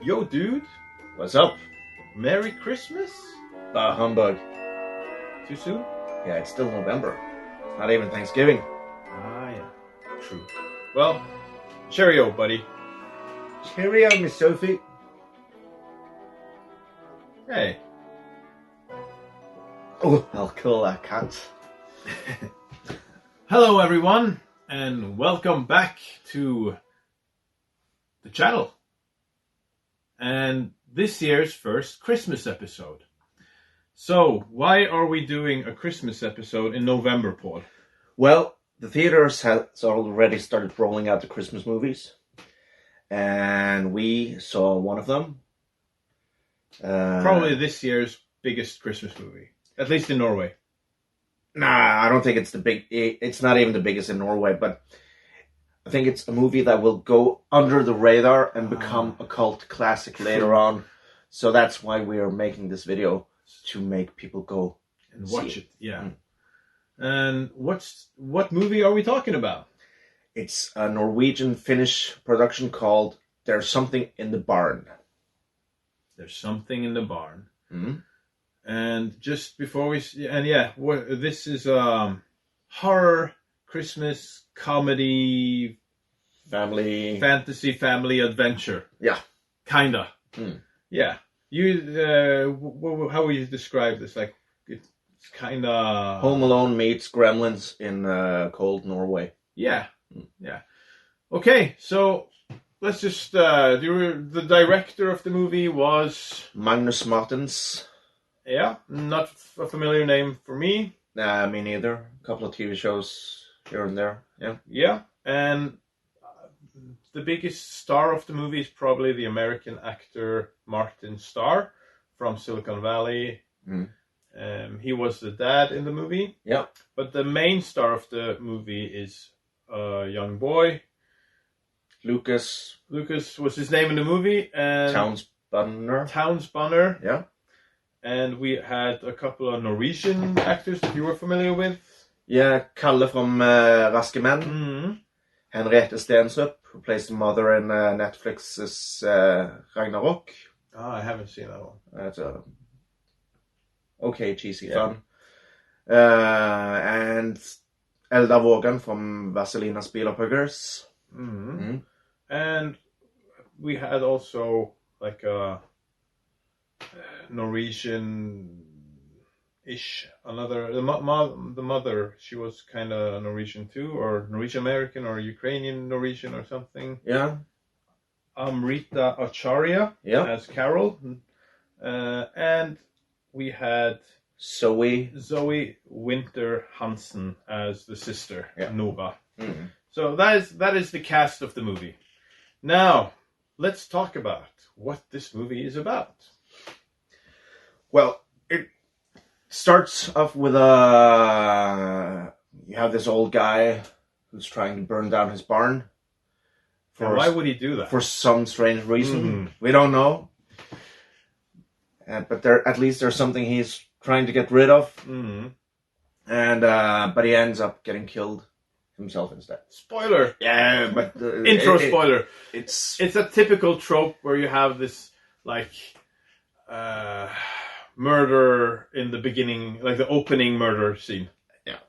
Yo, dude. What's up? Merry Christmas? Bah humbug. Too soon? Yeah, it's still November. It's not even Thanksgiving. Ah, yeah. True. Well, cheerio, buddy. Cheerio, Miss Sophie. Hey. Oh, I'll kill that cat. Hello, everyone, and welcome back to the channel. And this year's first Christmas episode. So, why are we doing a Christmas episode in November, Paul? Well, the theaters has already started rolling out the Christmas movies. And we saw one of them. Probably this year's biggest Christmas movie. At least in Norway. Nah, I don't think it's not even the biggest in Norway, but I think it's a movie that will go under the radar and become a cult classic later on. So that's why we are making this video, to make people go and watch it. Yeah. And what movie are we talking about? It's a Norwegian-Finnish production called There's Something in the Barn. There's Something in the Barn. Mm-hmm. And just before this is horror, Christmas, comedy, fantasy, family adventure. Yeah. Kinda. Mm. Yeah. How would you describe this? Like, it's kinda... Home Alone meets Gremlins in cold Norway. Yeah. Yeah. Okay, so let's just... the director of the movie was... Magnus Martins. Yeah, not a familiar name for me. Me neither. A couple of TV shows here and there. Yeah. Yeah, and the biggest star of the movie is probably the American actor Martin Starr from Silicon Valley. Mm. He was the dad in the movie. Yeah. But the main star of the movie is a young boy. Lucas was his name in the movie. And Townsbanner. Yeah. And we had a couple of Norwegian actors that you were familiar with. Yeah, Kalle from Raske Menn. Mm-hmm. Henriette Stenstrup, who plays the mother in Netflix's Ragnarok. Oh, I haven't seen that one. That's a okay, cheesy fun. And Eldar Vågan from Vaselina Spillerpuggers. Mm-hmm. Mm-hmm. And we had also like a Norwegian-ish, the mother, she was kind of Norwegian too, or Norwegian American, or Ukrainian Norwegian or something. Yeah. Amrita Acharya as Carol, and we had Zoe Winter Hansen as the sister, Nova. Mm-hmm. So that is the cast of the movie. Now let's talk about what this movie is about. Well, it starts off with you have this old guy who's trying to burn down his barn. Why would he do that? For some strange reason. We don't know. But at least there's something he's trying to get rid of. Mm-hmm. And but he ends up getting killed himself instead. Spoiler! Yeah, but... Intro spoiler. It's a typical trope where you have this, like... murder in the beginning, like the opening murder scene. Yeah.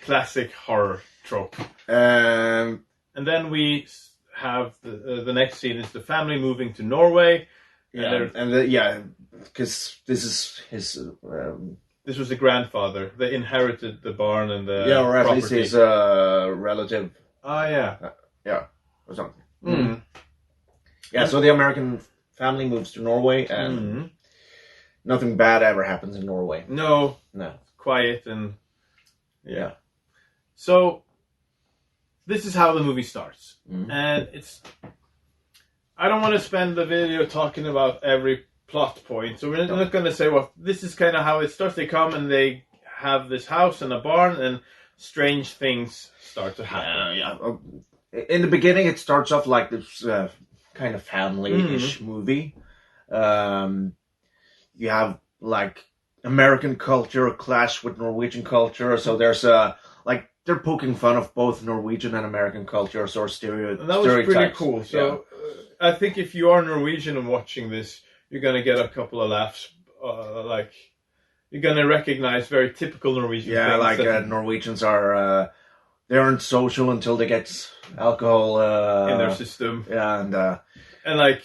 Classic horror trope. And then we have the next scene is the family moving to Norway. Because this is his... this was the grandfather. They inherited the barn and the or at property. least his relative. Oh, yeah. Or something. Mm-hmm. Yeah, so the American family moves to Norway, and nothing bad ever happens in Norway. No. Quiet and... Yeah. So, this is how the movie starts. Mm-hmm. And it's... I don't want to spend the video talking about every plot point, so we're not going to say, well, this is kind of how it starts. They come and they have this house and a barn, and strange things start to happen. Yeah. In the beginning, it starts off like this kind of family-ish movie. You have, like, American culture clash with Norwegian culture, so there's they're poking fun of both Norwegian and American cultures or stereotypes. And that was pretty cool. So I think if you are Norwegian and watching this, you're gonna get a couple of laughs. You're gonna recognize very typical Norwegian Yeah, things. like Norwegians are they aren't social until they get alcohol in their system. Yeah, and like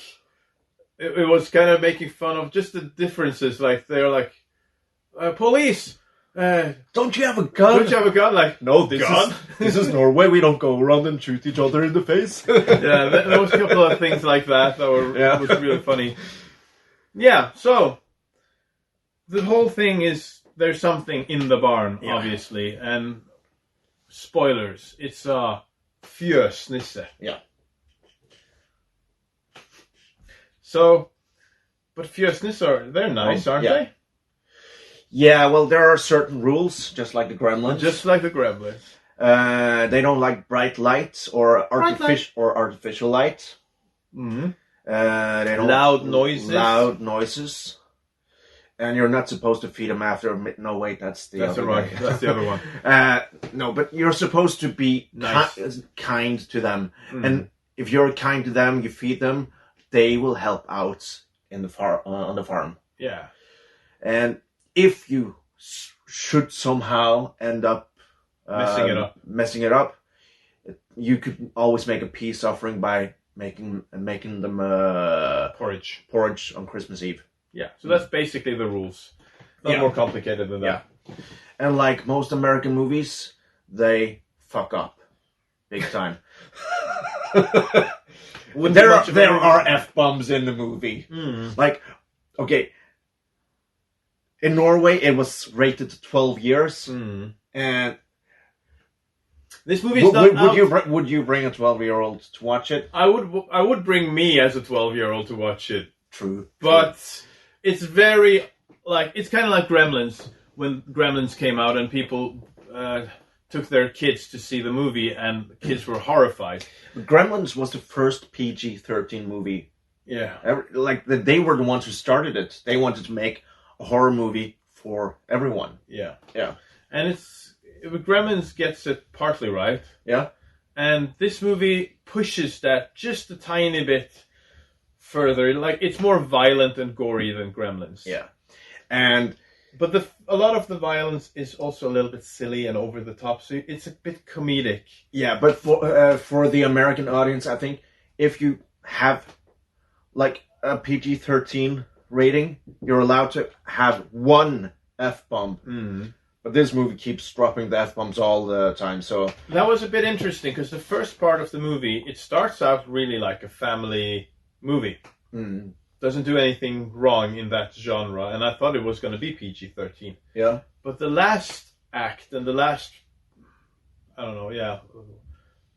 it was kind of making fun of just the differences. Like they're like, police. Don't you have a gun? Don't you have a gun? Like, no, gun. This is Norway. We don't go around and shoot each other in the face. Yeah, there was a couple of things like that was really funny. Yeah, so the whole thing is there's something in the barn, obviously, and spoilers. It's a fjøsnisse. Yeah. So, but fjøsnisser, they're nice, aren't they? Yeah, well, there are certain rules, just like the Gremlins. Just like the Gremlins. They don't like bright lights or artificial light. Mm-hmm. They don't loud noises. And you're not supposed to feed them after midnight. No, wait, that's the other one. That's the other one. No, but you're supposed to be nice. kind to them. Mm. And if you're kind to them, you feed them, they will help out in the on the farm. Yeah. And if you should somehow end up messing it up, you could always make a peace offering by making them porridge on Christmas Eve. Yeah, so that's basically the rules. Not more complicated than that. Yeah. And like most American movies, they fuck up big time. There are F-bombs in the movie. Mm. Like, okay, in Norway it was rated to 12 years, and this movie's not out. Would you bring a 12-year-old to watch it? I would bring me as a 12-year-old to watch it. True. But it's very it's kind of like Gremlins when Gremlins came out and people took their kids to see the movie and the kids were horrified. Gremlins was the first PG-13 movie. Yeah. They were the ones who started it. They wanted to make a horror movie for everyone. Yeah. Yeah. And Gremlins gets it partly right. Yeah. And this movie pushes that just a tiny bit further. Like, it's more violent and gory than Gremlins. Yeah. But a lot of the violence is also a little bit silly and over the top, so it's a bit comedic. Yeah, but for the American audience, I think if you have like a PG-13 rating, you're allowed to have one F-bomb. Mm-hmm. But this movie keeps dropping the F-bombs all the time, so... That was a bit interesting, because the first part of the movie, it starts out really like a family movie. Mm. Doesn't do anything wrong in that genre, and I thought it was going to be PG-13. Yeah. But the last act and the last... I don't know, yeah.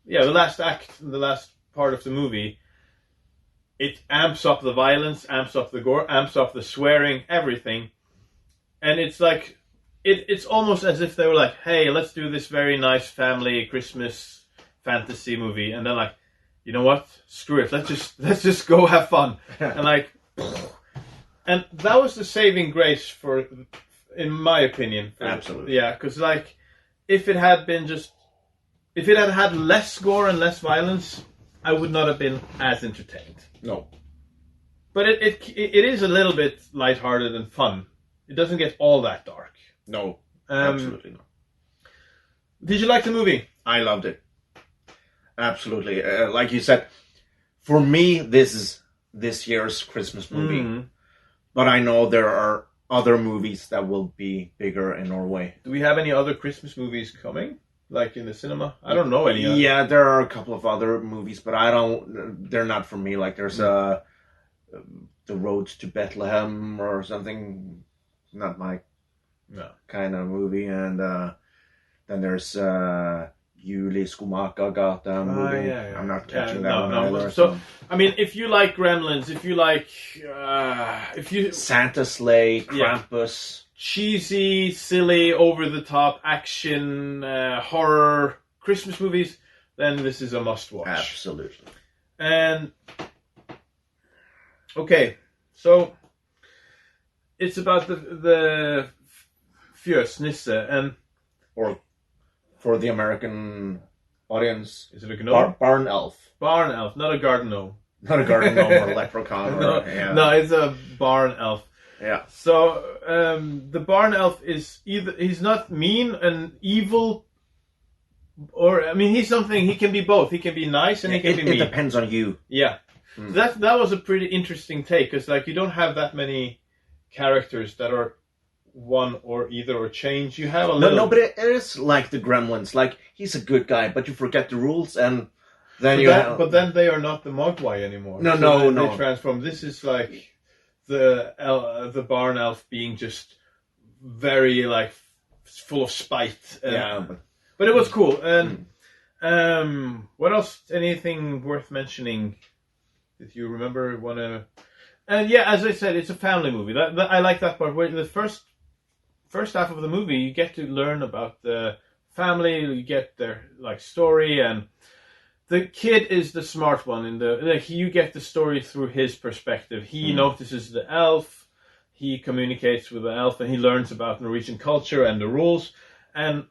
Yeah, the last act and the last part of the movie, it amps up the violence, amps up the gore, amps up the swearing, everything. And it's like... It's almost as if they were like, hey, let's do this very nice family Christmas fantasy movie. And then like, you know what? Screw it. Let's just go have fun. And that was the saving grace in my opinion. Absolutely. Yeah, because like, if it had had less gore and less violence, I would not have been as entertained. No. But it is a little bit lighthearted and fun. It doesn't get all that dark. No, absolutely not. Did you like the movie? I loved it. Absolutely. Like you said, for me, this is this year's Christmas movie. Mm. But I know there are other movies that will be bigger in Norway. Do we have any other Christmas movies coming? Like in the cinema? I don't know any. Yeah, there are a couple of other movies, but they're not for me. Like there's The Road to Bethlehem or something. Not my kind of movie, and then there's Julie Skomakergata movie. Yeah. I'm not catching that one either. So, I mean, if you like Gremlins, if you like, Santa Sleigh, Krampus, cheesy, silly, over the top action, horror Christmas movies, then this is a must watch. Absolutely. And okay, so it's about the fjøsnisse, and or for the American audience, is it a gnome? Barn elf. Barn elf, not a garden gnome. Not a garden gnome or a leprechaun. No, it's a barn elf. Yeah. So the barn elf is he's not mean and evil, or I mean he's something. He can be both. He can be nice and he can be mean. It depends on you. Yeah. So that was a pretty interesting take, because like you don't have that many characters that are one or either or change. You have a little. No, but it is like the Gremlins. Like he's a good guy, but you forget the rules and. But then they are not the Mogwai anymore. No. They transform. This is like the barn elf being just very like full of spite. But it was cool. And what else? Anything worth mentioning? If you remember, and yeah, as I said, it's a family movie. That I like that part. Where the first half of the movie, you get to learn about the family. You get their like story and. The kid is the smart one you get the story through his perspective. He notices the elf, he communicates with the elf, and he learns about Norwegian culture and the rules. And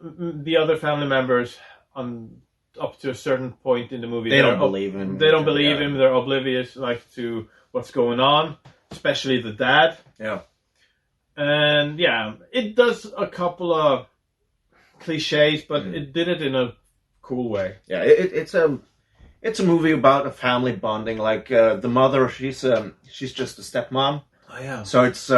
the other family members, up to a certain point in the movie, they don't believe him. They don't believe him. They're oblivious, like to what's going on, especially the dad. Yeah, and yeah, it does a couple of cliches, but it did it in a cool way. Yeah, it's a movie about a family bonding. Like the mother, she's just a stepmom. Oh yeah. So it's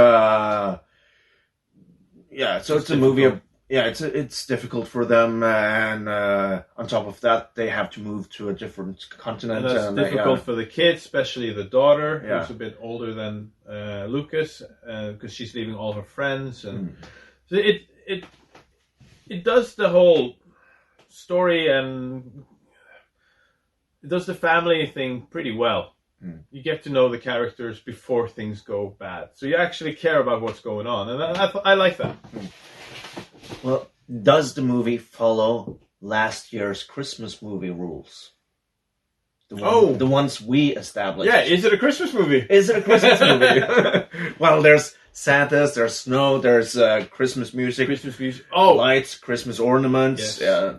it's a movie. It's difficult for them, and on top of that, they have to move to a different continent. And that's difficult for the kids, especially the daughter, who's a bit older than Lucas, because she's leaving all her friends, and so it does the whole story and. It does the family thing pretty well. You get to know the characters before things go bad. So you actually care about what's going on. And I like that. Well, does the movie follow last year's Christmas movie rules? The ones we established. Yeah, is it a Christmas movie? Is it a Christmas movie? Well, there's Santas, there's snow, there's Christmas music. Lights, Christmas ornaments. Yes. Yeah.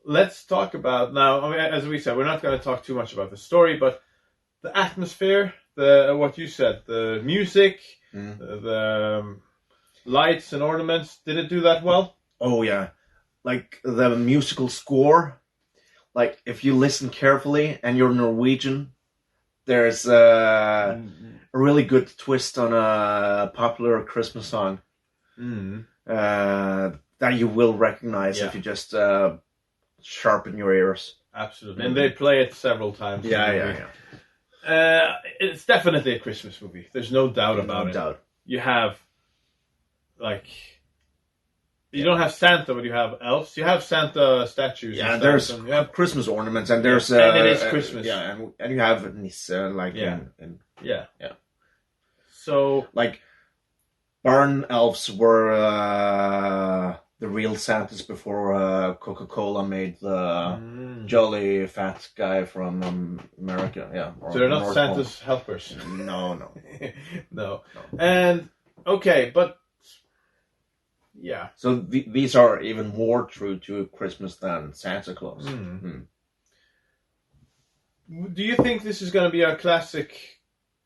Let's talk about now. I mean, as we said, we're not going to talk too much about the story, but the atmosphere, what you said, the music, the lights and ornaments. Did it do that well? Oh yeah, like the musical score. Like if you listen carefully and you're Norwegian, there's a really good twist on a popular Christmas song that you will recognize if you just. Sharpen your ears. Absolutely. And they play it several times. Yeah. It's definitely a Christmas movie. There's no doubt about it. You have, you don't have Santa, but you have elves. You have Santa statues. Yeah, and there's Christmas ornaments, and there's... and it is Christmas. And you have Nisse, Yeah. So... Like, barn elves were... the real Santas before Coca-Cola made the jolly fat guy from America. Yeah. So they're not Santa's helpers. No. No. And okay, but yeah. So these are even more true to Christmas than Santa Claus. Do you think this is going to be a classic,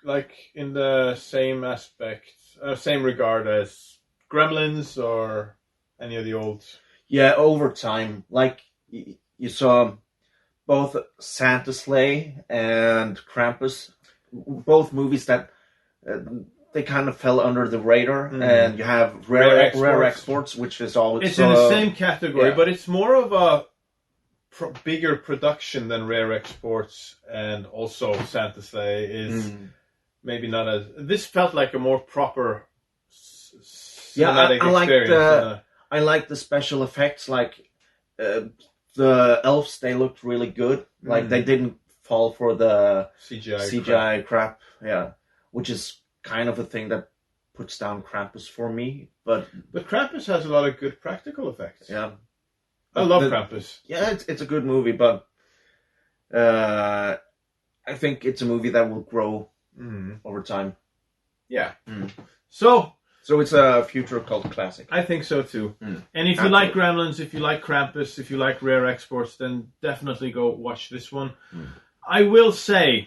like in the same aspect, same regard as Gremlins or? Any of the old... Yeah, over time. Like, you saw both Santa Sleigh and Krampus, both movies that they kind of fell under the radar. And you have Rare Exports, which is always... It's in the same category, but it's more of a bigger production than Rare Exports, and also Santa Sleigh is maybe not as... This felt like a more proper cinematic experience. I like the special effects, like the elves, they looked really good. Like they didn't fall for the CGI crap. Yeah, which is kind of a thing that puts down Krampus for me. But Krampus has a lot of good practical effects. Yeah, I love Krampus. Yeah, it's a good movie, but I think it's a movie that will grow over time. Yeah. So it's a future cult classic. I think so too. And if you like Gremlins, if you like Krampus, if you like Rare Exports, then definitely go watch this one. I will say,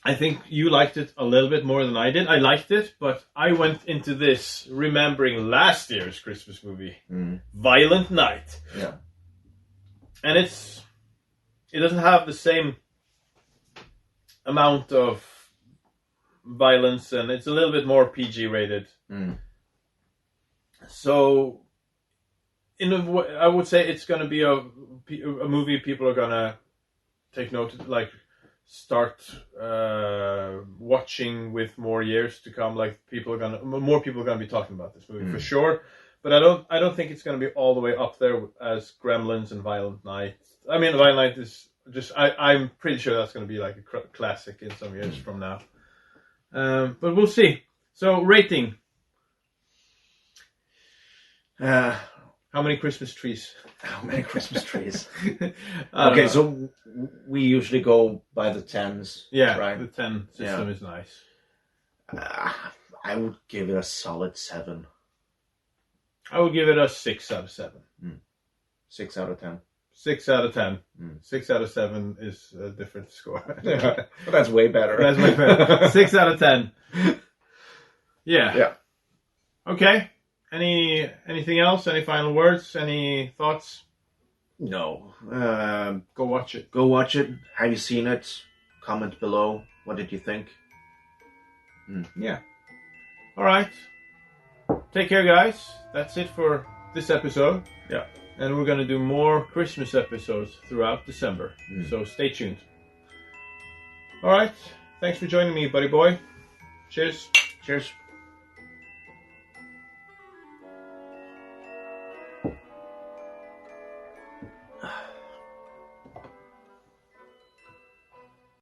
I think you liked it a little bit more than I did. I liked it, but I went into this remembering last year's Christmas movie, Violent Night. Yeah. And it doesn't have the same amount of violence, and it's a little bit more PG rated. So, I would say it's going to be a movie people are going to take note of, like start watching with more years to come. Like more people are going to be talking about this movie for sure. But I don't think it's going to be all the way up there as Gremlins and Violent Night. I mean, Violent Night is just I'm pretty sure that's going to be like a classic in some years from now. But we'll see. So rating. How many Christmas trees? How many Christmas trees? Okay, so we usually go by the 10s. Yeah, right? The 10 system is nice. I would give it a solid 7. I would give it a 6 out of 7. 6 out of 10. 6 out of 10. 6 out of 7 is a different score. But that's way better. That's way better. 6 out of 10. Yeah. Okay. Anything else? Any final words? Any thoughts? No. Go watch it. Go watch it. Have you seen it? Comment below. What did you think? Yeah. All right. Take care, guys. That's it for this episode. Yeah. And we're going to do more Christmas episodes throughout December. So stay tuned. All right. Thanks for joining me, buddy boy. Cheers. Cheers.